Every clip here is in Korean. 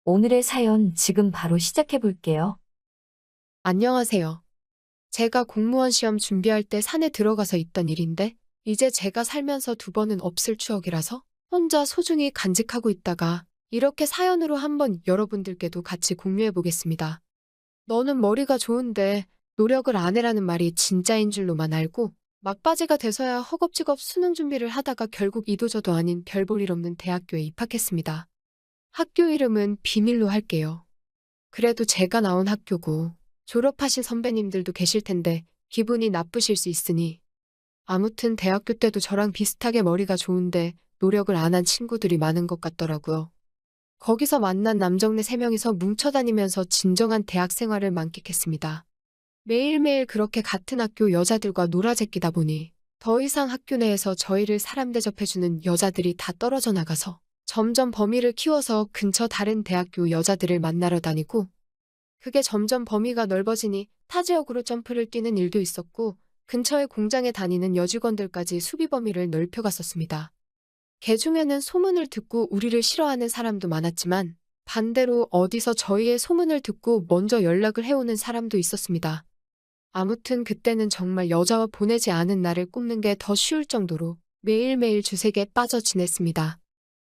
오늘의 사연 지금 바로 시작해 볼게요. 안녕하세요. 제가 공무원 시험 준비할 때 산에 들어가서 있던 일인데, 이제 제가 살면서 두 번은 없을 추억이라서 혼자 소중히 간직하고 있다가 이렇게 사연으로 한번 여러분들께도 같이 공유해 보겠습니다. 너는 머리가 좋은데 노력을 안 해라는 말이 진짜인 줄로만 알고 막바지가 돼서야 허겁지겁 수능 준비를 하다가 결국 이도저도 아닌 별 볼 일 없는 대학교에 입학했습니다. 학교 이름은 비밀로 할게요. 그래도 제가 나온 학교고 졸업하신 선배님들도 계실 텐데 기분이 나쁘실 수 있으니 아무튼 대학교 때도 저랑 비슷하게 머리가 좋은데 노력을 안 한 친구들이 많은 것 같더라고요. 거기서 만난 남정네 3명이서 뭉쳐 다니면서 진정한 대학 생활을 만끽했습니다. 매일매일 그렇게 같은 학교 여자들과 놀아제끼다 보니 더 이상 학교 내에서 저희를 사람 대접해주는 여자들이 다 떨어져 나가서 점점 범위를 키워서 근처 다른 대학교 여자들을 만나러 다니고, 그게 점점 범위가 넓어지니 타 지역으로 점프를 뛰는 일도 있었고 근처의 공장에 다니는 여직원들까지 수비 범위를 넓혀갔었습니다. 개 중에는 소문을 듣고 우리를 싫어하는 사람도 많았지만 반대로 어디서 저희의 소문을 듣고 먼저 연락을 해오는 사람도 있었습니다. 아무튼 그때는 정말 여자와 보내지 않은 날을 꼽는 게 더 쉬울 정도로 매일매일 주색에 빠져 지냈습니다.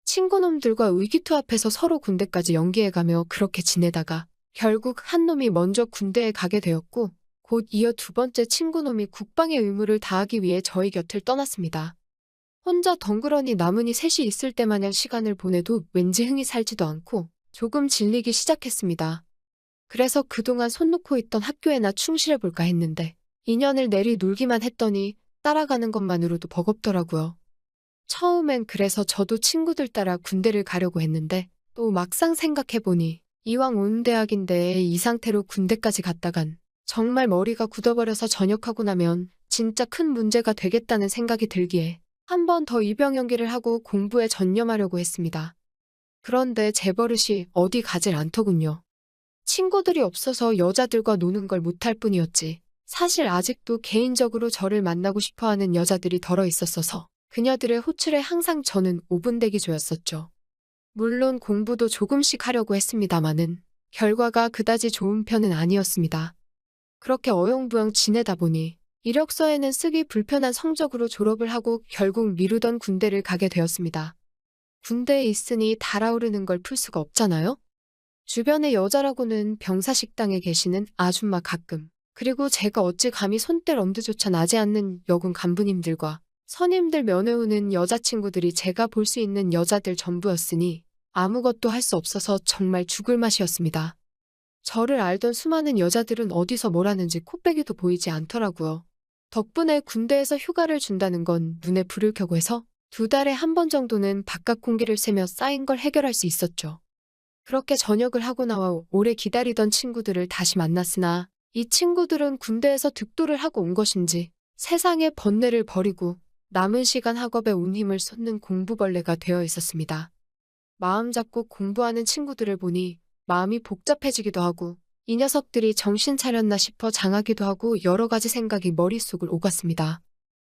친구놈들과 의기투합해서 서로 군대까지 연기해가며 그렇게 지내다가 결국 한 놈이 먼저 군대에 가게 되었고, 곧 이어 두 번째 친구놈이 국방의 의무를 다하기 위해 저희 곁을 떠났습니다. 혼자 덩그러니 남은이 셋이 있을 때 마냥 시간을 보내도 왠지 흥이 살지도 않고 조금 질리기 시작했습니다. 그래서 그동안 손 놓고 있던 학교에나 충실해볼까 했는데 2년을 내리 놀기만 했더니 따라가는 것만으로도 버겁더라고요. 처음엔 그래서 저도 친구들 따라 군대를 가려고 했는데 또 막상 생각해보니 이왕 온 대학인데 이 상태로 군대까지 갔다간 정말 머리가 굳어버려서 전역하고 나면 진짜 큰 문제가 되겠다는 생각이 들기에 한 번 더 입영 연기를 하고 공부에 전념하려고 했습니다. 그런데 제 버릇이 어디 가질 않더군요. 친구들이 없어서 여자들과 노는 걸 못할 뿐이었지, 사실 아직도 개인적으로 저를 만나고 싶어하는 여자들이 덜어 있었어서 그녀들의 호출에 항상 저는 5분 대기조였었죠. 물론 공부도 조금씩 하려고 했습니다마는 결과가 그다지 좋은 편은 아니었습니다. 그렇게 어영부영 지내다 보니 이력서에는 쓰기 불편한 성적으로 졸업을 하고 결국 미루던 군대를 가게 되었습니다. 군대에 있으니 달아오르는 걸 풀 수가 없잖아요? 주변의 여자라고는 병사식당에 계시는 아줌마 가끔, 그리고 제가 어찌 감히 손뗄 엄두조차 나지 않는 여군 간부님들과 선임들 면회오는 여자친구들이 제가 볼 수 있는 여자들 전부였으니 아무것도 할 수 없어서 정말 죽을 맛이었습니다. 저를 알던 수많은 여자들은 어디서 뭘 하는지 코빼기도 보이지 않더라고요. 덕분에 군대에서 휴가를 준다는 건 눈에 불을 켜고 해서 2달에 한 번 정도는 바깥 공기를 쐬며 쌓인 걸 해결할 수 있었죠. 그렇게 전역을 하고 나와 오래 기다리던 친구들을 다시 만났으나 이 친구들은 군대에서 득도를 하고 온 것인지 세상의 번뇌를 버리고 남은 시간 학업에 온 힘을 쏟는 공부벌레가 되어 있었습니다. 마음 잡고 공부하는 친구들을 보니 마음이 복잡해지기도 하고 이 녀석들이 정신 차렸나 싶어 장하기도 하고 여러 가지 생각이 머릿속을 오갔습니다.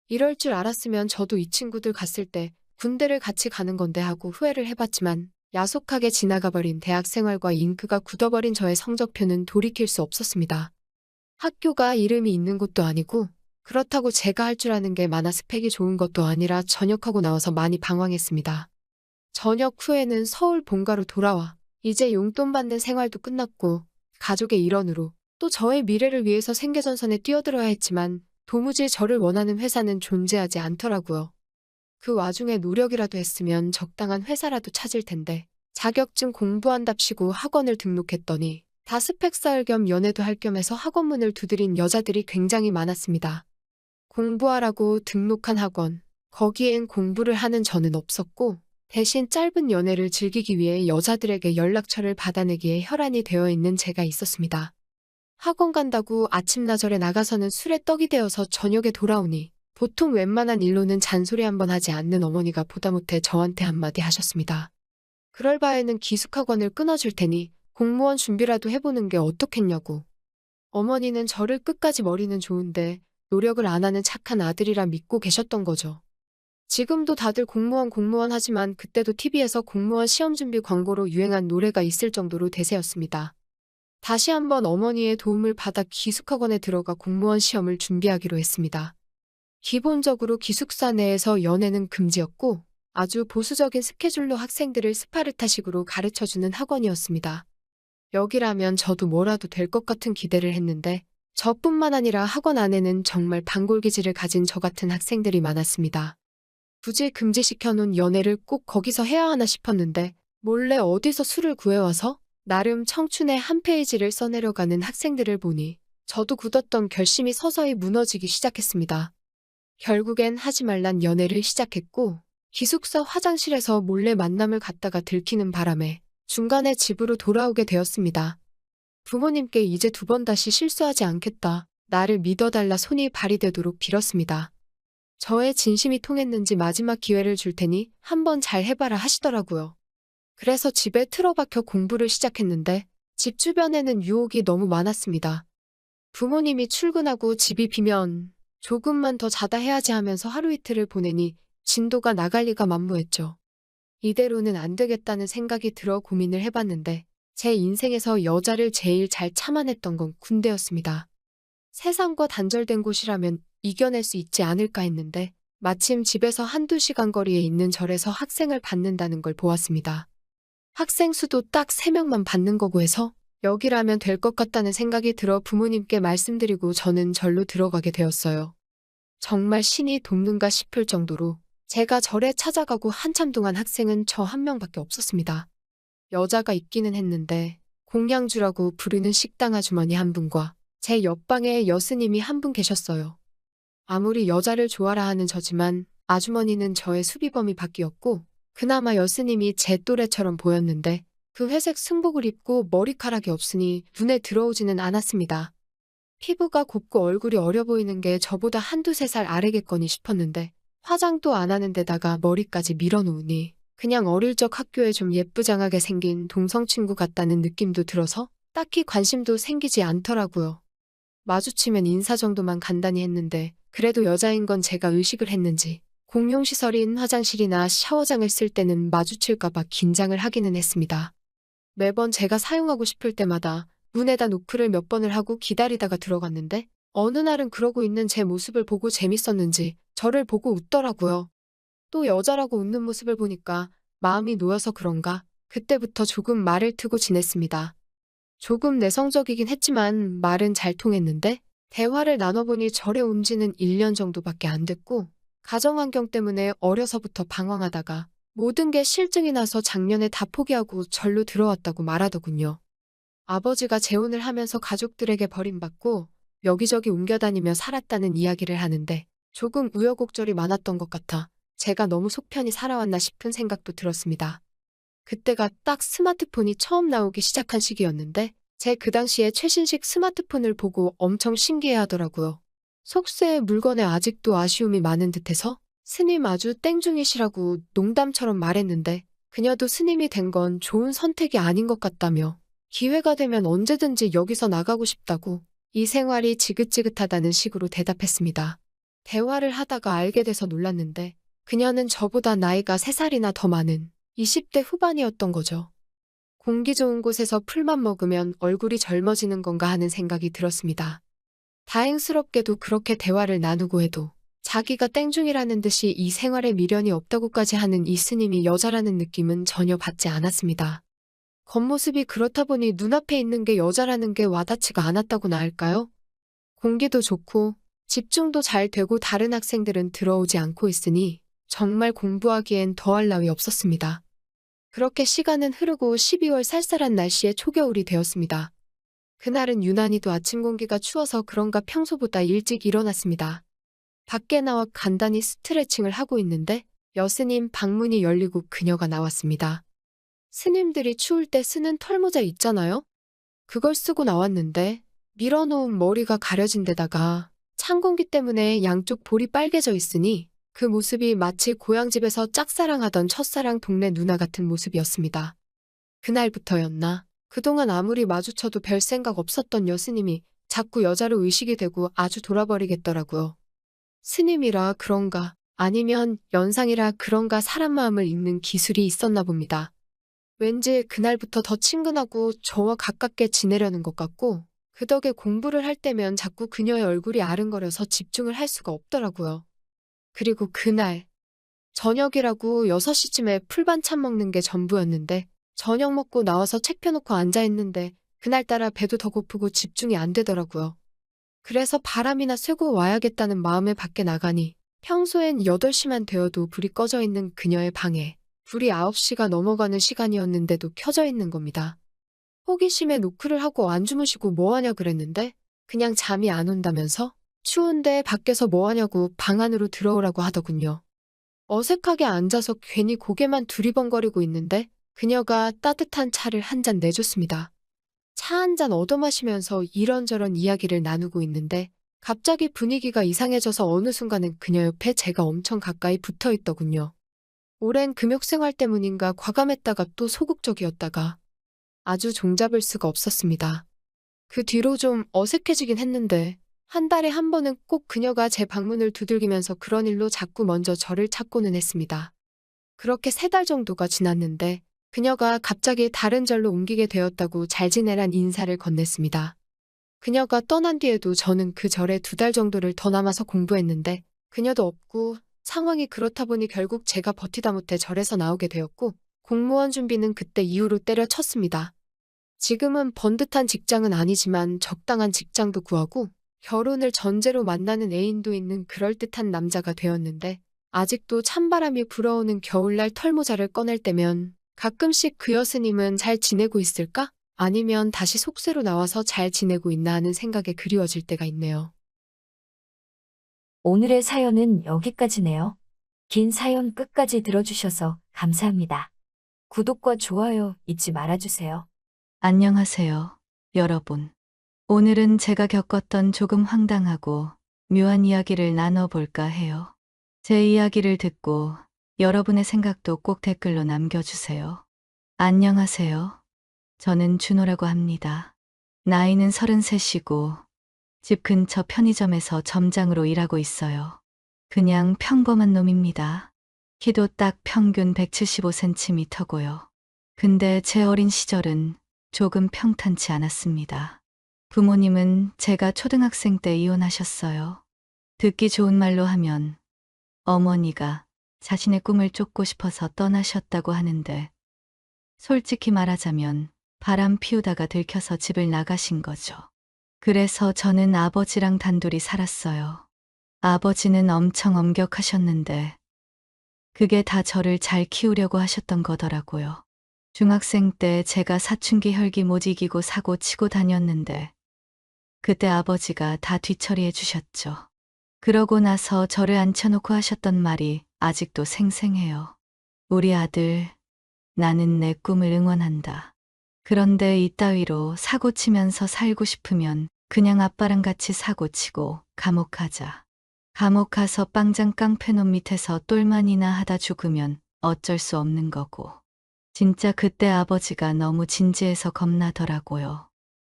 이럴 줄 알았으면 저도 이 친구들 갔을 때 군대를 같이 가는 건데 하고 후회를 해봤지만 야속하게 지나가버린 대학 생활과 잉크가 굳어버린 저의 성적표는 돌이킬 수 없었습니다. 학교가 이름이 있는 곳도 아니고 그렇다고 제가 할 줄 아는 게 많아 스펙이 좋은 것도 아니라 전역하고 나와서 많이 방황했습니다. 전역 후에는 서울 본가로 돌아와 이제 용돈 받는 생활도 끝났고 가족의 일원으로 또 저의 미래를 위해서 생계전선에 뛰어들어야 했지만 도무지 저를 원하는 회사는 존재하지 않더라고요. 그 와중에 노력이라도 했으면 적당한 회사라도 찾을 텐데 자격증 공부한답시고 학원을 등록했더니 다 스펙 쌓을 겸 연애도 할 겸 해서 학원문을 두드린 여자들이 굉장히 많았습니다. 공부하라고 등록한 학원, 거기엔 공부를 하는 저는 없었고 대신 짧은 연애를 즐기기 위해 여자들에게 연락처를 받아내기에 혈안이 되어 있는 제가 있었습니다. 학원 간다고 아침나절에 나가서는 술에 떡이 되어서 저녁에 돌아오니 보통 웬만한 일로는 잔소리 한번 하지 않는 어머니가 보다 못해 저한테 한마디 하셨습니다. 그럴 바에는 기숙학원을 끊어줄 테니 공무원 준비라도 해보는 게 어떻겠냐고. 어머니는 저를 끝까지 머리는 좋은데 노력을 안 하는 착한 아들이라 믿고 계셨던 거죠. 지금도 다들 공무원 하지만 그때도 TV에서 공무원 시험 준비 광고로 유행한 노래가 있을 정도로 대세였습니다. 다시 한번 어머니의 도움을 받아 기숙학원에 들어가 공무원 시험을 준비하기로 했습니다. 기본적으로 기숙사 내에서 연애는 금지였고 아주 보수적인 스케줄로 학생들을 스파르타식으로 가르쳐주는 학원이었습니다. 여기라면 저도 뭐라도 될 것 같은 기대를 했는데 저뿐만 아니라 학원 안에는 정말 반골기질을 가진 저 같은 학생들이 많았습니다. 굳이 금지시켜놓은 연애를 꼭 거기서 해야 하나 싶었는데 몰래 어디서 술을 구해와서 나름 청춘의 한 페이지를 써내려가는 학생들을 보니 저도 굳었던 결심이 서서히 무너지기 시작했습니다. 결국엔 하지 말란 연애를 시작했고 기숙사 화장실에서 몰래 만남을 갖다가 들키는 바람에 중간에 집으로 돌아오게 되었습니다. 부모님께 이제 2번 다시 실수하지 않겠다. 나를 믿어달라 손이 발휘되도록 빌었습니다. 저의 진심이 통했는지 마지막 기회를 줄 테니 한번 잘 해봐라 하시더라고요. 그래서 집에 틀어박혀 공부를 시작했는데 집 주변에는 유혹이 너무 많았습니다. 부모님이 출근하고 집이 비면 조금만 더 자다 해야지 하면서 하루 이틀을 보내니 진도가 나갈 리가 만무했죠. 이대로는 안 되겠다는 생각이 들어 고민을 해봤는데 제 인생에서 여자를 제일 잘 참아냈던 건 군대였습니다. 세상과 단절된 곳이라면 이겨낼 수 있지 않을까 했는데 마침 집에서 1~2시간 거리에 있는 절에서 학생을 받는다는 걸 보았습니다. 학생 수도 딱 3명만 받는 거고 해서 여기라면 될 것 같다는 생각이 들어 부모님께 말씀드리고 저는 절로 들어가게 되었어요. 정말 신이 돕는가 싶을 정도로 제가 절에 찾아가고 한참 동안 학생은 저 한 명밖에 없었습니다. 여자가 있기는 했는데 공양주라고 부르는 식당 아주머니 한 분과 제 옆방에 여스님이 한 분 계셨어요. 아무리 여자를 좋아라 하는 저지만 아주머니는 저의 수비범이 바뀌었고 그나마 여스님이 제 또래처럼 보였는데 그 회색 승복을 입고 머리카락이 없으니 눈에 들어오지는 않았습니다. 피부가 곱고 얼굴이 어려 보이는 게 저보다 1~2~3살 아래겠거니 싶었는데 화장도 안 하는 데다가 머리까지 밀어놓으니 그냥 어릴 적 학교에 좀 예쁘장하게 생긴 동성친구 같다는 느낌도 들어서 딱히 관심도 생기지 않더라고요. 마주치면 인사 정도만 간단히 했는데 그래도 여자인 건 제가 의식을 했는지 공용시설인 화장실이나 샤워장을 쓸 때는 마주칠까봐 긴장을 하기는 했습니다. 매번 제가 사용하고 싶을 때마다 문에다 노크를 몇 번을 하고 기다리다가 들어갔는데 어느 날은 그러고 있는 제 모습을 보고 재밌었는지 저를 보고 웃더라고요. 또 여자라고 웃는 모습을 보니까 마음이 놓여서 그런가 그때부터 조금 말을 트고 지냈습니다. 조금 내성적이긴 했지만 말은 잘 통했는데 대화를 나눠보니 절에 온 지는 1년 정도밖에 안 됐고 가정환경 때문에 어려서부터 방황하다가 모든 게 실증이 나서 작년에 다 포기하고 절로 들어왔다고 말하더군요. 아버지가 재혼을 하면서 가족들에게 버림받고 여기저기 옮겨다니며 살았다는 이야기를 하는데 조금 우여곡절이 많았던 것 같아 제가 너무 속편히 살아왔나 싶은 생각도 들었습니다. 그때가 딱 스마트폰이 처음 나오기 시작한 시기였는데 제 그 당시에 최신식 스마트폰을 보고 엄청 신기해하더라고요. 속세의 물건에 아직도 아쉬움이 많은 듯해서 스님 아주 땡중이시라고 농담처럼 말했는데 그녀도 스님이 된 건 좋은 선택이 아닌 것 같다며 기회가 되면 언제든지 여기서 나가고 싶다고 이 생활이 지긋지긋하다는 식으로 대답했습니다. 대화를 하다가 알게 돼서 놀랐는데 그녀는 저보다 나이가 3살이나 더 많은 20대 후반이었던 거죠. 공기 좋은 곳에서 풀만 먹으면 얼굴이 젊어지는 건가 하는 생각이 들었습니다. 다행스럽게도 그렇게 대화를 나누고 해도 자기가 땡중이라는 듯이 이 생활에 미련이 없다고까지 하는 이 스님이 여자라는 느낌은 전혀 받지 않았습니다. 겉모습이 그렇다 보니 눈앞에 있는 게 여자라는 게 와닿지가 않았다고나 할까요? 공기도 좋고 집중도 잘 되고 다른 학생들은 들어오지 않고 있으니 정말 공부하기엔 더할 나위 없었습니다. 그렇게 시간은 흐르고 12월 쌀쌀한 날씨에 초겨울이 되었습니다. 그날은 유난히도 아침 공기가 추워서 그런가 평소보다 일찍 일어났습니다. 밖에 나와 간단히 스트레칭을 하고 있는데 여스님 방문이 열리고 그녀가 나왔습니다. 스님들이 추울 때 쓰는 털모자 있잖아요? 그걸 쓰고 나왔는데 밀어놓은 머리가 가려진 데다가 찬 공기 때문에 양쪽 볼이 빨개져 있으니 그 모습이 마치 고향집에서 짝사랑하던 첫사랑 동네 누나 같은 모습이었습니다. 그날부터였나 그동안 아무리 마주쳐도 별 생각 없었던 여스님이 자꾸 여자로 의식이 되고 아주 돌아버리겠더라고요. 스님이라 그런가 아니면 연상이라 그런가 사람 마음을 읽는 기술이 있었나 봅니다. 왠지 그날부터 더 친근하고 저와 가깝게 지내려는 것 같고 그 덕에 공부를 할 때면 자꾸 그녀의 얼굴이 아른거려서 집중을 할 수가 없더라고요. 그리고 그날 저녁이라고 6시쯤에 풀반찬 먹는 게 전부였는데 저녁 먹고 나와서 책 펴놓고 앉아있는데 그날따라 배도 더 고프고 집중이 안 되더라고요. 그래서 바람이나 쐬고 와야겠다는 마음에 밖에 나가니 평소엔 8시만 되어도 불이 꺼져 있는 그녀의 방에 불이 9시가 넘어가는 시간이었는데도 켜져 있는 겁니다. 호기심에 노크를 하고 안 주무시고 뭐하냐 그랬는데 그냥 잠이 안 온다면서 추운데 밖에서 뭐하냐고 방 안으로 들어오라고 하더군요. 어색하게 앉아서 괜히 고개만 두리번거리고 있는데 그녀가 따뜻한 차를 한 잔 내줬습니다. 차 한 잔 얻어 마시면서 이런저런 이야기를 나누고 있는데 갑자기 분위기가 이상해져서 어느 순간은 그녀 옆에 제가 엄청 가까이 붙어 있더군요. 오랜 금욕 생활 때문인가 과감했다가 또 소극적이었다가 아주 종잡을 수가 없었습니다. 그 뒤로 좀 어색해지긴 했는데 한 달에 한 번은 꼭 그녀가 제 방문을 두들기면서 그런 일로 자꾸 먼저 저를 찾고는 했습니다. 그렇게 3달 정도가 지났는데 그녀가 갑자기 다른 절로 옮기게 되었다고 잘 지내란 인사를 건넸습니다. 그녀가 떠난 뒤에도 저는 그 절에 2달 정도를 더 남아서 공부했는데 그녀도 없고 상황이 그렇다 보니 결국 제가 버티다 못해 절에서 나오게 되었고 공무원 준비는 그때 이후로 때려쳤습니다. 지금은 번듯한 직장은 아니지만 적당한 직장도 구하고 결혼을 전제로 만나는 애인도 있는 그럴듯한 남자가 되었는데 아직도 찬바람이 불어오는 겨울날 털모자를 꺼낼 때면 가끔씩 그 여스님은 잘 지내고 있을까? 아니면 다시 속세로 나와서 잘 지내고 있나 하는 생각에 그리워질 때가 있네요. 오늘의 사연은 여기까지네요. 긴 사연 끝까지 들어주셔서 감사합니다. 구독과 좋아요 잊지 말아주세요. 안녕하세요, 여러분. 오늘은 제가 겪었던 조금 황당하고 묘한 이야기를 나눠볼까 해요. 제 이야기를 듣고 여러분의 생각도 꼭 댓글로 남겨주세요. 안녕하세요. 저는 준호라고 합니다. 나이는 33이고 집 근처 편의점에서 점장으로 일하고 있어요. 그냥 평범한 놈입니다. 키도 딱 평균 175cm고요. 근데 제 어린 시절은 조금 평탄치 않았습니다. 부모님은 제가 초등학생 때 이혼하셨어요. 듣기 좋은 말로 하면 어머니가 자신의 꿈을 쫓고 싶어서 떠나셨다고 하는데 솔직히 말하자면 바람 피우다가 들켜서 집을 나가신 거죠. 그래서 저는 아버지랑 단둘이 살았어요. 아버지는 엄청 엄격하셨는데 그게 다 저를 잘 키우려고 하셨던 거더라고요. 중학생 때 제가 사춘기 혈기 못 이기고 사고 치고 다녔는데 그때 아버지가 다 뒤처리해 주셨죠. 그러고 나서 저를 앉혀놓고 하셨던 말이 아직도 생생해요. 우리 아들, 나는 내 꿈을 응원한다. 그런데 이따위로 사고 치면서 살고 싶으면 그냥 아빠랑 같이 사고 치고 감옥 가자. 감옥 가서 빵장 깡패놈 밑에서 똘만이나 하다 죽으면 어쩔 수 없는 거고. 진짜 그때 아버지가 너무 진지해서 겁나더라고요.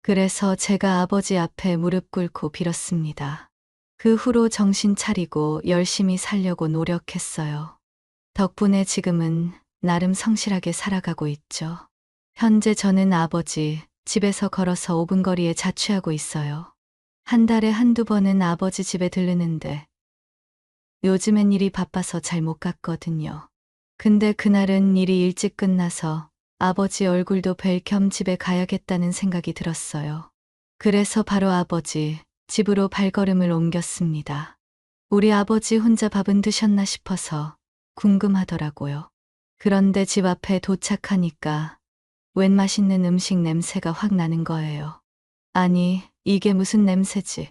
그래서 제가 아버지 앞에 무릎 꿇고 빌었습니다. 그 후로 정신 차리고 열심히 살려고 노력했어요. 덕분에 지금은 나름 성실하게 살아가고 있죠. 현재 저는 아버지 집에서 걸어서 5분 거리에 자취하고 있어요. 한 달에 한두 번은 아버지 집에 들르는데 요즘엔 일이 바빠서 잘 못 갔거든요. 근데 그날은 일이 일찍 끝나서 아버지 얼굴도 뵐 겸 집에 가야겠다는 생각이 들었어요. 그래서 바로 아버지 집으로 발걸음을 옮겼습니다. 우리 아버지 혼자 밥은 드셨나 싶어서 궁금하더라고요. 그런데 집 앞에 도착하니까 웬 맛있는 음식 냄새가 확 나는 거예요. 아니, 이게 무슨 냄새지?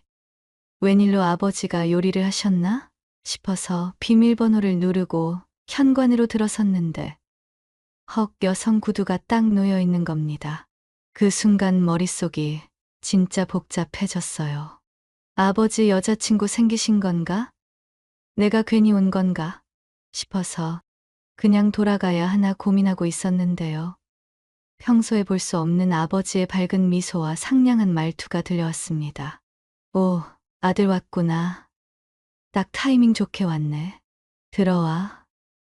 웬일로 아버지가 요리를 하셨나 싶어서 비밀번호를 누르고 현관으로 들어섰는데 헉, 여성 구두가 딱 놓여 있는 겁니다. 그 순간 머릿속이 진짜 복잡해졌어요. 아버지 여자친구 생기신 건가? 내가 괜히 온 건가? 싶어서 그냥 돌아가야 하나 고민하고 있었는데요. 평소에 볼 수 없는 아버지의 밝은 미소와 상냥한 말투가 들려왔습니다. 오, 아들 왔구나. 딱 타이밍 좋게 왔네. 들어와.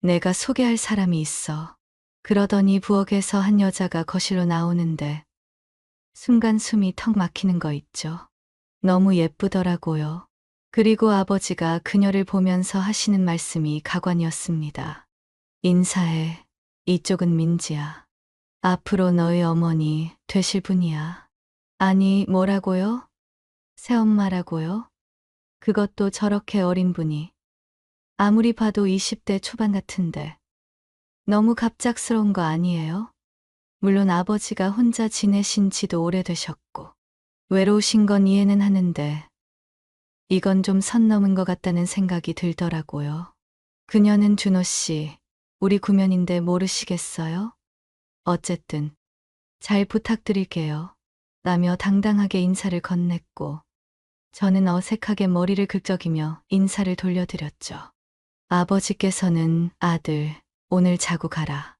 내가 소개할 사람이 있어. 그러더니 부엌에서 한 여자가 거실로 나오는데 순간 숨이 턱 막히는 거 있죠. 너무 예쁘더라고요. 그리고 아버지가 그녀를 보면서 하시는 말씀이 가관이었습니다. 인사해. 이쪽은 민지야. 앞으로 너의 어머니 되실 분이야. 아니, 뭐라고요? 새엄마라고요? 그것도 저렇게 어린 분이. 아무리 봐도 20대 초반 같은데. 너무 갑작스러운 거 아니에요? 물론 아버지가 혼자 지내신 지도 오래되셨고, 외로우신 건 이해는 하는데, 이건 좀 선 넘은 것 같다는 생각이 들더라고요. 그녀는 준호 씨, 우리 구면인데 모르시겠어요? 어쨌든, 잘 부탁드릴게요. 라며 당당하게 인사를 건넸고, 저는 어색하게 머리를 긁적이며 인사를 돌려드렸죠. 아버지께서는 아들, 오늘 자고 가라.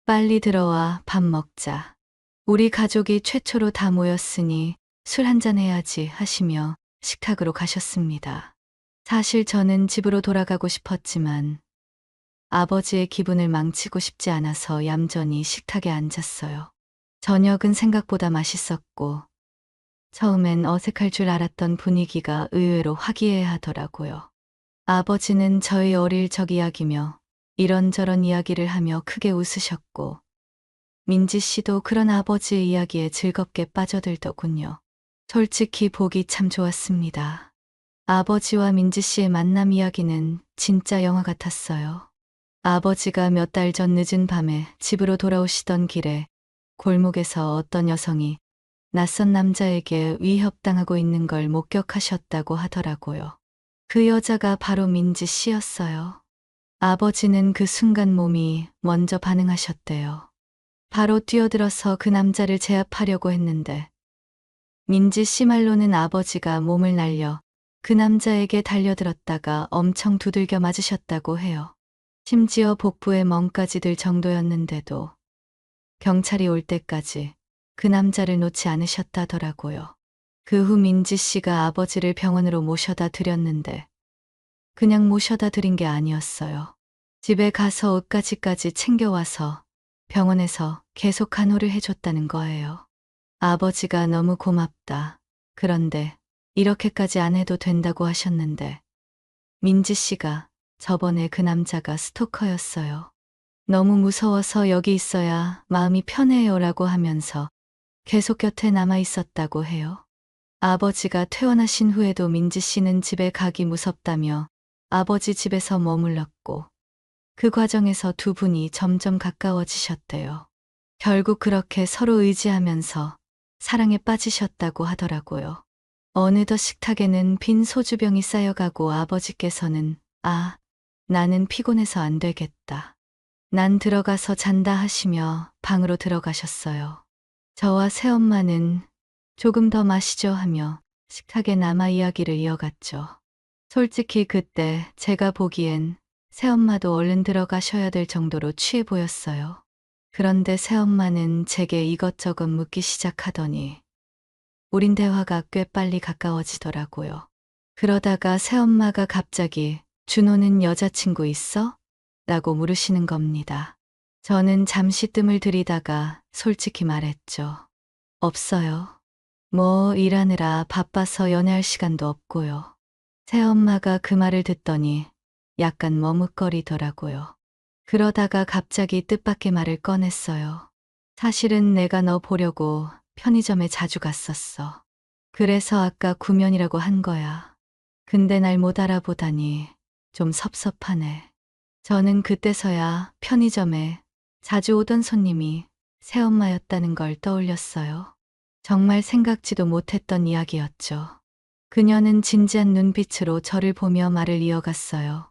빨리 들어와 밥 먹자. 우리 가족이 최초로 다 모였으니 술 한잔 해야지 하시며 식탁으로 가셨습니다. 사실 저는 집으로 돌아가고 싶었지만 아버지의 기분을 망치고 싶지 않아서 얌전히 식탁에 앉았어요. 저녁은 생각보다 맛있었고 처음엔 어색할 줄 알았던 분위기가 의외로 화기애애하더라고요. 아버지는 저희 어릴 적 이야기며 이런저런 이야기를 하며 크게 웃으셨고 민지 씨도 그런 아버지의 이야기에 즐겁게 빠져들더군요. 솔직히 보기 참 좋았습니다. 아버지와 민지 씨의 만남 이야기는 진짜 영화 같았어요. 아버지가 몇 달 전 늦은 밤에 집으로 돌아오시던 길에 골목에서 어떤 여성이 낯선 남자에게 위협당하고 있는 걸 목격하셨다고 하더라고요. 그 여자가 바로 민지 씨였어요. 아버지는 그 순간 몸이 먼저 반응하셨대요. 바로 뛰어들어서 그 남자를 제압하려고 했는데 민지 씨 말로는 아버지가 몸을 날려 그 남자에게 달려들었다가 엄청 두들겨 맞으셨다고 해요. 심지어 복부에 멍까지 들 정도였는데도 경찰이 올 때까지 그 남자를 놓지 않으셨다더라고요. 그 후 민지 씨가 아버지를 병원으로 모셔다 드렸는데 그냥 모셔다 드린 게 아니었어요. 집에 가서 옷가지까지 챙겨와서 병원에서 계속 간호를 해줬다는 거예요. 아버지가 너무 고맙다. 그런데 이렇게까지 안 해도 된다고 하셨는데 민지 씨가 저번에 그 남자가 스토커였어요. 너무 무서워서 여기 있어야 마음이 편해요라고 하면서 계속 곁에 남아 있었다고 해요. 아버지가 퇴원하신 후에도 민지 씨는 집에 가기 무섭다며 아버지 집에서 머물렀고 그 과정에서 두 분이 점점 가까워지셨대요. 결국 그렇게 서로 의지하면서 사랑에 빠지셨다고 하더라고요. 어느덧 식탁에는 빈 소주병이 쌓여가고 아버지께서는 나는 피곤해서 안 되겠다. 난 들어가서 잔다 하시며 방으로 들어가셨어요. 저와 새엄마는 조금 더 마시죠 하며 식탁에 남아 이야기를 이어갔죠. 솔직히 그때 제가 보기엔 새엄마도 얼른 들어가셔야 될 정도로 취해 보였어요. 그런데 새엄마는 제게 이것저것 묻기 시작하더니 우린 대화가 꽤 빨리 가까워지더라고요. 그러다가 새엄마가 갑자기 준호는 여자친구 있어? 라고 물으시는 겁니다. 저는 잠시 뜸을 들이다가 솔직히 말했죠. 없어요. 뭐 일하느라 바빠서 연애할 시간도 없고요. 새엄마가 그 말을 듣더니 약간 머뭇거리더라고요. 그러다가 갑자기 뜻밖의 말을 꺼냈어요. 사실은 내가 너 보려고 편의점에 자주 갔었어. 그래서 아까 구면이라고 한 거야. 근데 날 못 알아보다니 좀 섭섭하네. 저는 그때서야 편의점에 자주 오던 손님이 새엄마였다는 걸 떠올렸어요. 정말 생각지도 못했던 이야기였죠. 그녀는 진지한 눈빛으로 저를 보며 말을 이어갔어요.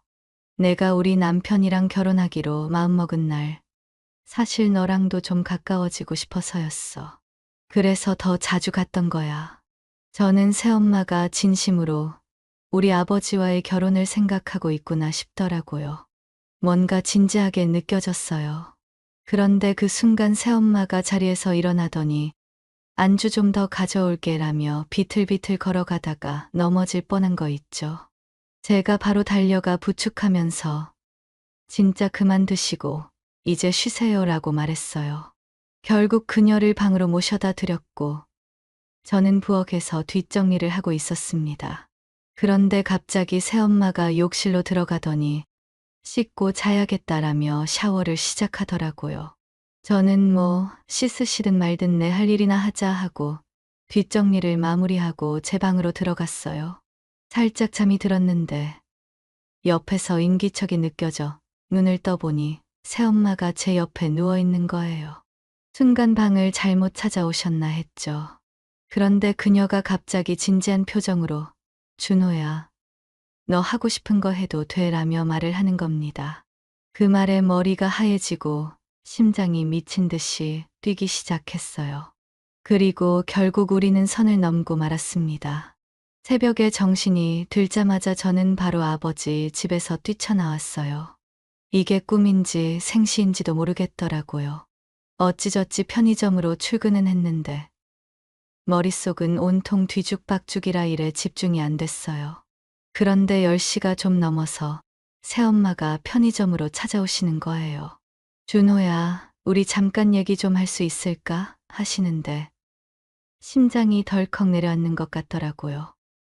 내가 우리 남편이랑 결혼하기로 마음먹은 날, 사실 너랑도 좀 가까워지고 싶어서였어. 그래서 더 자주 갔던 거야. 저는 새엄마가 진심으로 우리 아버지와의 결혼을 생각하고 있구나 싶더라고요. 뭔가 진지하게 느껴졌어요. 그런데 그 순간 새엄마가 자리에서 일어나더니 안주 좀 더 가져올게 라며 비틀비틀 걸어가다가 넘어질 뻔한 거 있죠. 제가 바로 달려가 부축하면서 진짜 그만두시고 이제 쉬세요라고 말했어요. 결국 그녀를 방으로 모셔다 드렸고 저는 부엌에서 뒷정리를 하고 있었습니다. 그런데 갑자기 새엄마가 욕실로 들어가더니 씻고 자야겠다라며 샤워를 시작하더라고요. 저는 뭐 씻으시든 말든 내 할 일이나 하자 하고 뒷정리를 마무리하고 제 방으로 들어갔어요. 살짝 잠이 들었는데 옆에서 인기척이 느껴져 눈을 떠보니 새엄마가 제 옆에 누워 있는 거예요. 순간 방을 잘못 찾아오셨나 했죠. 그런데 그녀가 갑자기 진지한 표정으로 준호야, 너 하고 싶은 거 해도 돼라며 말을 하는 겁니다. 그 말에 머리가 하얘지고 심장이 미친 듯이 뛰기 시작했어요. 그리고 결국 우리는 선을 넘고 말았습니다. 새벽에 정신이 들자마자 저는 바로 아버지 집에서 뛰쳐나왔어요. 이게 꿈인지 생시인지도 모르겠더라고요. 어찌저찌 편의점으로 출근은 했는데 머릿속은 온통 뒤죽박죽이라 일에 집중이 안 됐어요. 그런데 10시가 좀 넘어서 새엄마가 편의점으로 찾아오시는 거예요. 준호야, 우리 잠깐 얘기 좀 할 수 있을까? 하시는데 심장이 덜컥 내려앉는 것 같더라고요.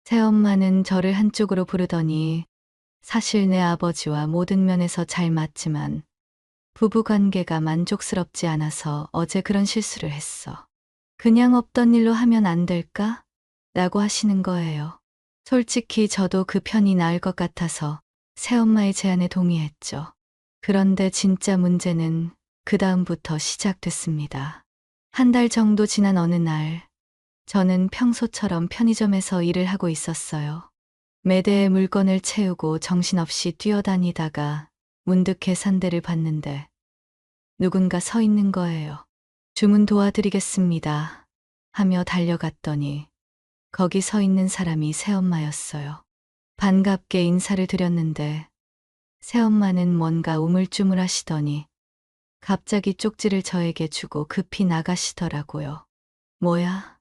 새엄마는 저를 한쪽으로 부르더니 사실 내 아버지와 모든 면에서 잘 맞지만 부부관계가 만족스럽지 않아서 어제 그런 실수를 했어. 그냥 없던 일로 하면 안 될까? 라고 하시는 거예요. 솔직히 저도 그 편이 나을 것 같아서 새엄마의 제안에 동의했죠. 그런데 진짜 문제는 그 다음부터 시작됐습니다. 한 달 정도 지난 어느 날, 저는 평소처럼 편의점에서 일을 하고 있었어요. 매대에 물건을 채우고 정신없이 뛰어다니다가 문득 계산대를 봤는데 누군가 서 있는 거예요. 주문 도와드리겠습니다 하며 달려갔더니 거기 서 있는 사람이 새엄마였어요. 반갑게 인사를 드렸는데 새엄마는 뭔가 우물쭈물하시더니 갑자기 쪽지를 저에게 주고 급히 나가시더라고요. 뭐야?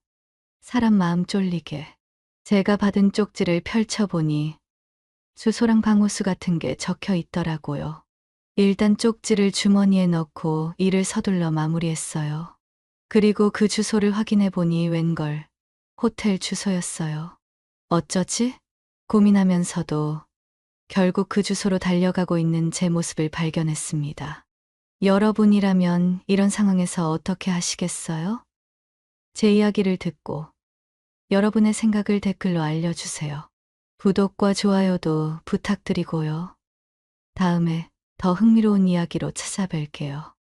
사람 마음 쫄리게. 제가 받은 쪽지를 펼쳐보니 주소랑 방호수 같은 게 적혀 있더라고요. 일단 쪽지를 주머니에 넣고 일을 서둘러 마무리했어요. 그리고 그 주소를 확인해 보니 웬걸 호텔 주소였어요. 어쩌지? 고민하면서도 결국 그 주소로 달려가고 있는 제 모습을 발견했습니다. 여러분이라면 이런 상황에서 어떻게 하시겠어요? 제 이야기를 듣고 여러분의 생각을 댓글로 알려주세요. 구독과 좋아요도 부탁드리고요. 다음에 더 흥미로운 이야기로 찾아뵐게요.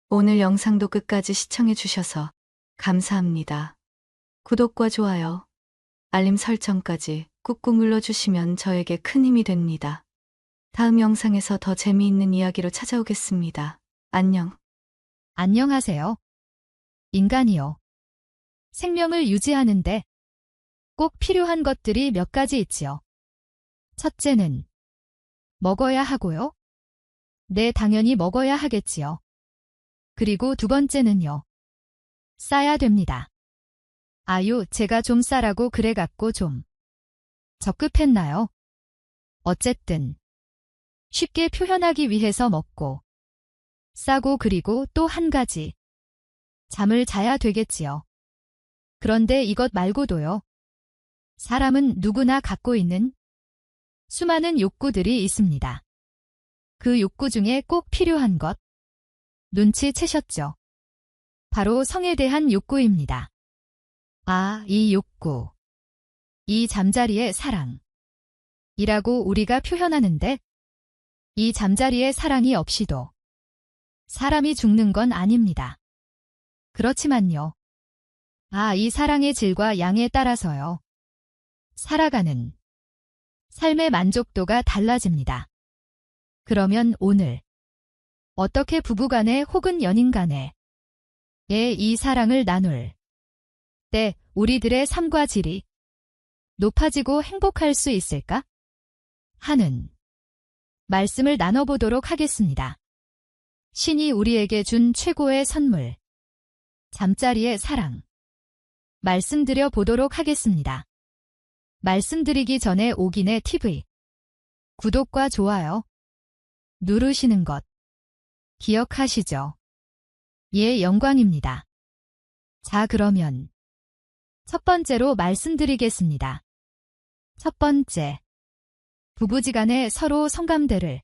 오늘 영상도 끝까지 시청해주셔서 감사합니다. 구독과 좋아요, 알림 설정까지 꾹꾹 눌러주시면 저에게 큰 힘이 됩니다. 다음 영상에서 더 재미있는 이야기로 찾아오겠습니다. 안녕. 안녕하세요. 인간이요. 생명을 유지하는데 꼭 필요한 것들이 몇 가지 있지요. 첫째는 먹어야 하고요. 네, 당연히 먹어야 하겠지요. 그리고 두 번째는요. 싸야 됩니다. 아유, 제가 좀 싸라고 그래갖고 좀 적급했나요? 어쨌든 쉽게 표현하기 위해서 먹고 싸고 그리고 또 한 가지 잠을 자야 되겠지요. 그런데 이것 말고도요. 사람은 누구나 갖고 있는 수많은 욕구들이 있습니다. 그 욕구 중에 꼭 필요한 것 눈치채셨죠? 바로 성에 대한 욕구입니다. 아, 이 욕구. 이 잠자리의 사랑. 이라고 우리가 표현하는데 이 잠자리의 사랑이 없이도 사람이 죽는 건 아닙니다. 그렇지만요. 아, 이 사랑의 질과 양에 따라서요. 살아가는 삶의 만족도가 달라집니다. 그러면 오늘 어떻게 부부간에 혹은 연인간에 이 사랑을 나눌 때 우리들의 삶과 질이 높아지고 행복할 수 있을까? 하는 말씀을 나눠보도록 하겠습니다. 신이 우리에게 준 최고의 선물, 잠자리의 사랑. 말씀드려 보도록 하겠습니다. 말씀드리기 전에 오기네 TV 구독과 좋아요 누르시는 것 기억하시죠? 예, 영광입니다. 자, 그러면 첫 번째로 말씀드리겠습니다. 첫 번째, 부부지간에 서로 성감대를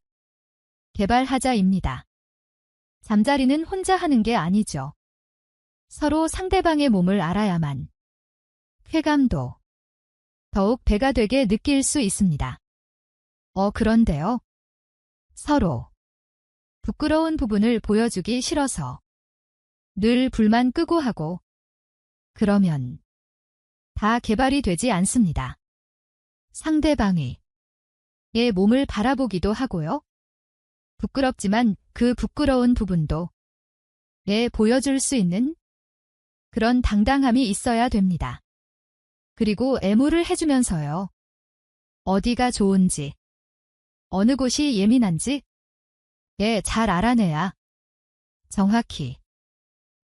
개발하자입니다. 잠자리는 혼자 하는 게 아니죠. 서로 상대방의 몸을 알아야만 쾌감도 더욱 배가 되게 느낄 수 있습니다. 그런데요. 서로 부끄러운 부분을 보여주기 싫어서 늘 불만 끄고 하고 그러면 다 개발이 되지 않습니다. 상대방이 의 몸을 바라보기도 하고요. 부끄럽지만 그 부끄러운 부분도 보여줄 수 있는 그런 당당함이 있어야 됩니다. 그리고 애무를 해주면서요. 어디가 좋은지, 어느 곳이 예민한지 잘 알아내야 정확히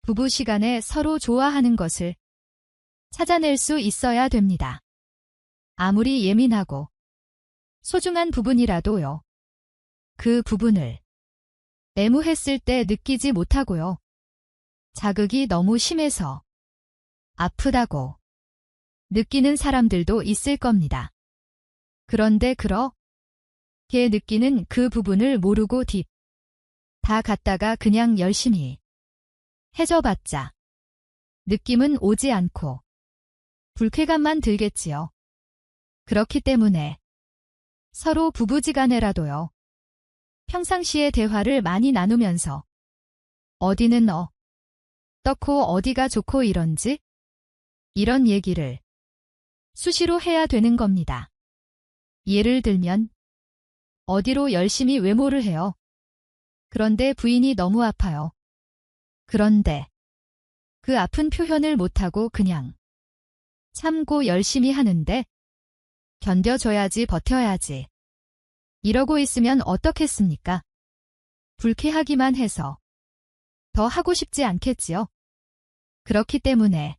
부부 시간에 서로 좋아하는 것을 찾아낼 수 있어야 됩니다. 아무리 예민하고 소중한 부분이라도요. 그 부분을 애무했을 때 느끼지 못하고요. 자극이 너무 심해서 아프다고 느끼는 사람들도 있을 겁니다. 그런데 그렇게 느끼는 그 부분을 모르고 다 갖다가 그냥 열심히 해줘봤자 느낌은 오지 않고 불쾌감만 들겠지요. 그렇기 때문에 서로 부부지간에라도요. 평상시에 대화를 많이 나누면서 어디는 어떻고 어디가 좋고 이런지 이런 얘기를 수시로 해야 되는 겁니다. 예를 들면 어디로 열심히 외모를 해요. 그런데 부인이 너무 아파요. 그런데 그 아픈 표현을 못하고 그냥 참고 열심히 하는데 견뎌줘야지 버텨야지. 이러고 있으면 어떻겠습니까? 불쾌하기만 해서 더 하고 싶지 않겠지요. 그렇기 때문에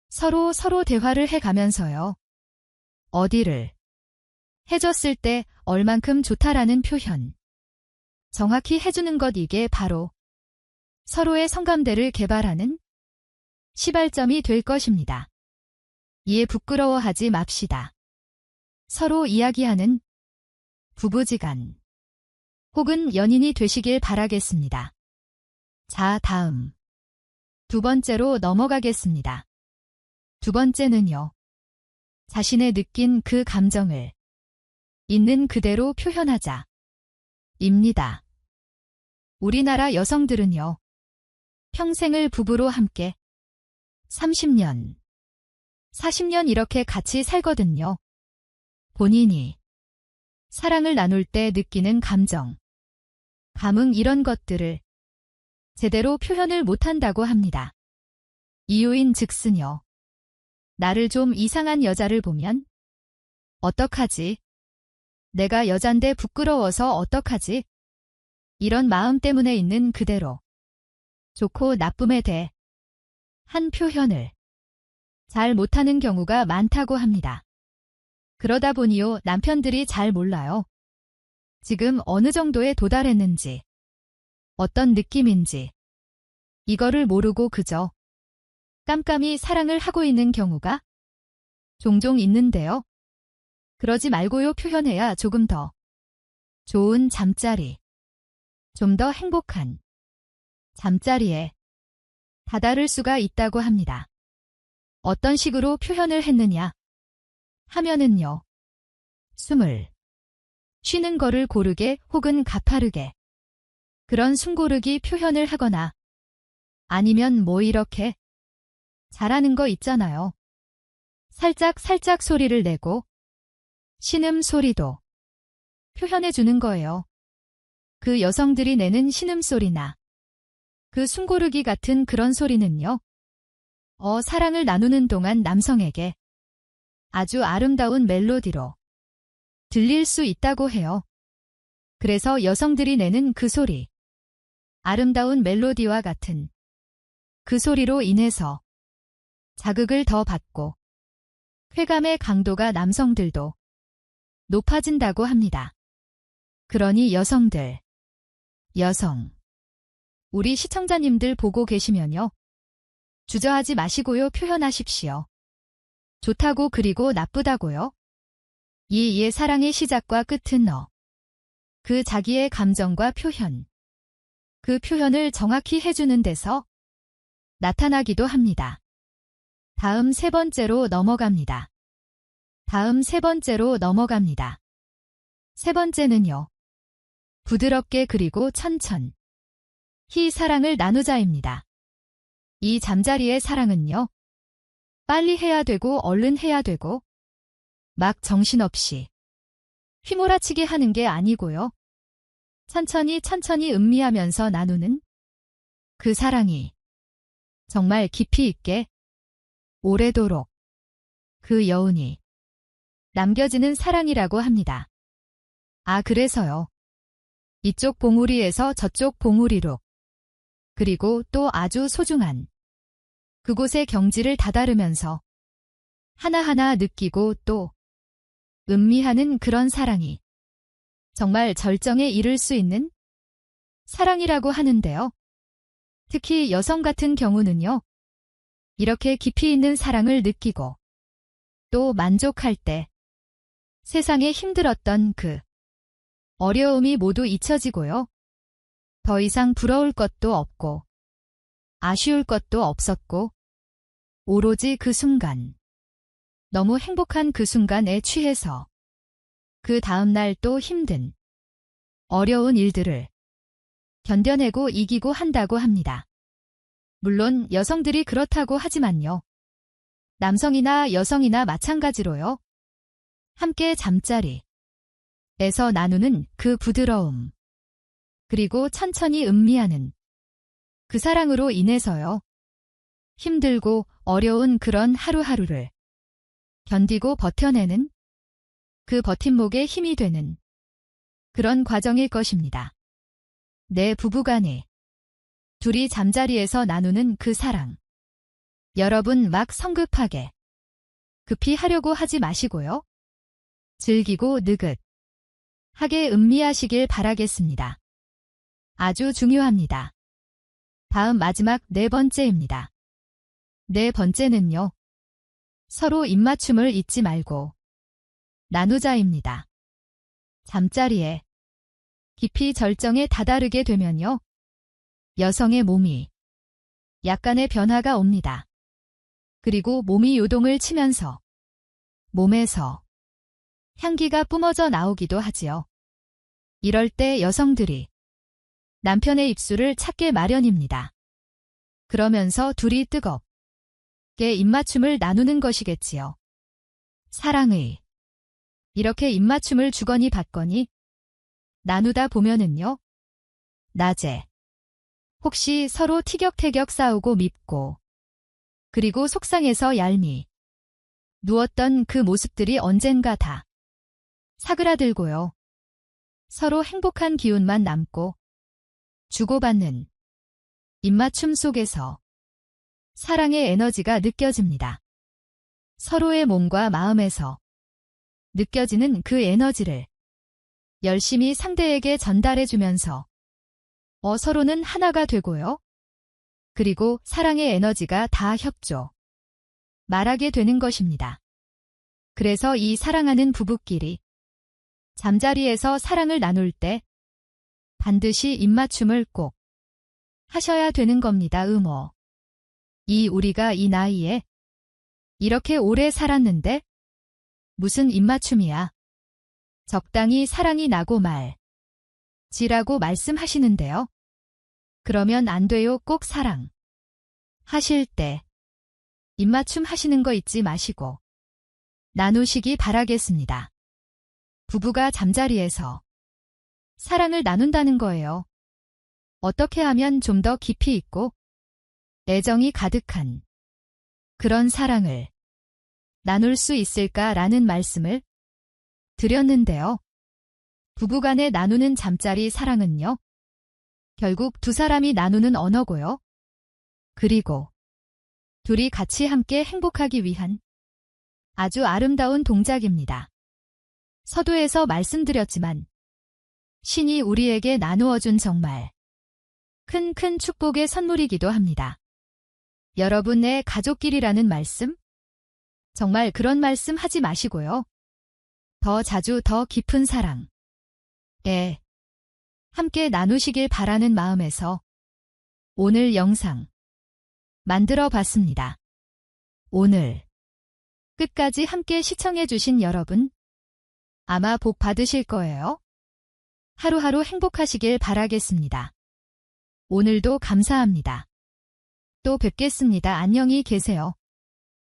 서로 대화를 해가면서요. 어디를 해줬을 때 얼만큼 좋다라는 표현. 정확히 해주는 것 이게 바로 서로의 성감대를 개발하는 시발점이 될 것입니다. 이에 부끄러워하지 맙시다. 서로 이야기하는 부부지간 혹은 연인이 되시길 바라겠습니다. 자, 다음 두 번째로 넘어가겠습니다. 두 번째는요. 자신의 느낀 그 감정을 있는 그대로 표현하자 입니다. 우리나라 여성들은요. 평생을 부부로 함께 30년, 40년 이렇게 같이 살거든요. 본인이 사랑을 나눌 때 느끼는 감정, 감흥 이런 것들을 제대로 표현을 못한다고 합니다. 이유인 즉슨요. 나를 좀 이상한 여자를 보면 어떡하지? 내가 여잔데 부끄러워서 어떡하지? 이런 마음 때문에 있는 그대로 좋고 나쁨에 대해 한 표현을 잘 못하는 경우가 많다고 합니다. 그러다 보니요 남편들이 잘 몰라요. 지금 어느 정도에 도달했는지, 어떤 느낌인지 이거를 모르고 그저 깜깜이 사랑을 하고 있는 경우가 종종 있는데요. 그러지 말고요 표현해야 조금 더 좋은 잠자리, 좀 더 행복한 잠자리에 다다를 수가 있다고 합니다. 어떤 식으로 표현을 했느냐 하면은요. 숨을 쉬는 거를 고르게 혹은 가파르게 그런 숨고르기 표현을 하거나 아니면 뭐 이렇게 잘하는 거 있잖아요. 살짝 소리를 내고 신음 소리도 표현해 주는 거예요. 그 여성들이 내는 신음소리나 그 숨고르기 같은 그런 소리는요. 사랑을 나누는 동안 남성에게 아주 아름다운 멜로디로 들릴 수 있다고 해요. 그래서 여성들이 내는 그 소리, 아름다운 멜로디와 같은 그 소리로 인해서 자극을 더 받고 쾌감의 강도가 남성들도 높아진다고 합니다. 그러니 여성, 우리 시청자님들 보고 계시면요. 주저하지 마시고요. 표현하십시오. 좋다고 그리고 나쁘다고요. 이 사랑의 시작과 끝은 그 자기의 감정과 표현. 그 표현을 정확히 해주는 데서 나타나기도 합니다. 다음 세 번째로 넘어갑니다. 세 번째는요. 부드럽게 그리고 천천히 사랑을 나누자입니다. 이 잠자리의 사랑은요. 빨리 해야 되고 얼른 해야 되고 막 정신없이 휘몰아치게 하는 게 아니고요. 천천히 음미하면서 나누는 그 사랑이 정말 깊이 있게 오래도록 그 여운이 남겨지는 사랑이라고 합니다. 그래서요. 이쪽 봉우리에서 저쪽 봉우리로 그리고 또 아주 소중한 그곳의 경지를 다다르면서 하나하나 느끼고 또 음미하는 그런 사랑이 정말 절정에 이를 수 있는 사랑이라고 하는데요. 특히 여성 같은 경우는요. 이렇게 깊이 있는 사랑을 느끼고 또 만족할 때 세상에 힘들었던 그 어려움이 모두 잊혀지고요. 더 이상 부러울 것도 없고 아쉬울 것도 없었고 오로지 그 순간, 너무 행복한 그 순간에 취해서 그 다음날 또 힘든 어려운 일들을 견뎌내고 이기고 한다고 합니다. 물론 여성들이 그렇다고 하지만요. 남성이나 여성이나 마찬가지로요. 함께 잠자리에서 나누는 그 부드러움, 그리고 천천히 음미하는 그 사랑으로 인해서요. 힘들고 어려운 그런 하루하루를 견디고 버텨내는 그 버팀목에 힘이 되는 그런 과정일 것입니다. 내 부부간에 둘이 잠자리에서 나누는 그 사랑. 여러분 막 성급하게 급히 하려고 하지 마시고요. 즐기고 느긋하게 음미하시길 바라겠습니다. 아주 중요합니다. 다음 마지막 네 번째입니다. 네 번째는요. 서로 입맞춤을 잊지 말고 나누자입니다. 잠자리에 깊이 절정에 다다르게 되면요. 여성의 몸이 약간의 변화가 옵니다. 그리고 몸이 요동을 치면서 몸에서 향기가 뿜어져 나오기도 하지요. 이럴 때 여성들이 남편의 입술을 찾게 마련입니다. 그러면서 둘이 뜨겁게 입맞춤을 나누는 것이겠지요. 사랑의 이렇게 입맞춤을 주거니 받거니 나누다 보면은요. 낮에 혹시 서로 티격태격 싸우고 밉고 그리고 속상해서 얄미 누웠던 그 모습들이 언젠가 다 사그라들고요. 서로 행복한 기운만 남고 주고받는 입맞춤 속에서 사랑의 에너지가 느껴집니다. 서로의 몸과 마음에서 느껴지는 그 에너지를 열심히 상대에게 전달해주면서 서로는 하나가 되고요. 그리고 사랑의 에너지가 다 협조, 말하게 되는 것입니다. 그래서 이 사랑하는 부부끼리 잠자리에서 사랑을 나눌 때 반드시 입맞춤을 꼭 하셔야 되는 겁니다. 우리가 이 나이에 이렇게 오래 살았는데 무슨 입맞춤이야. 적당히 사랑이 나고 말지라고 말씀하시는데요. 그러면 안 돼요. 꼭 사랑 하실 때 입맞춤 하시는 거 잊지 마시고 나누시기 바라겠습니다. 부부가 잠자리에서 사랑을 나눈다는 거예요. 어떻게 하면 좀 더 깊이 있고 애정이 가득한 그런 사랑을 나눌 수 있을까라는 말씀을 드렸는데요. 부부간에 나누는 잠자리 사랑은요. 결국 두 사람이 나누는 언어고요. 그리고 둘이 같이 함께 행복하기 위한 아주 아름다운 동작입니다. 서두에서 말씀드렸지만 신이 우리에게 나누어 준 정말 큰 축복의 선물이기도 합니다. 여러분의 가족끼리라는 말씀? 정말 그런 말씀 하지 마시고요. 더 자주 더 깊은 사랑. 함께 나누시길 바라는 마음에서 오늘 영상 만들어 봤습니다. 오늘 끝까지 함께 시청해 주신 여러분 아마 복 받으실 거예요. 하루하루 행복하시길 바라겠습니다. 오늘도 감사합니다. 또 뵙겠습니다. 안녕히 계세요.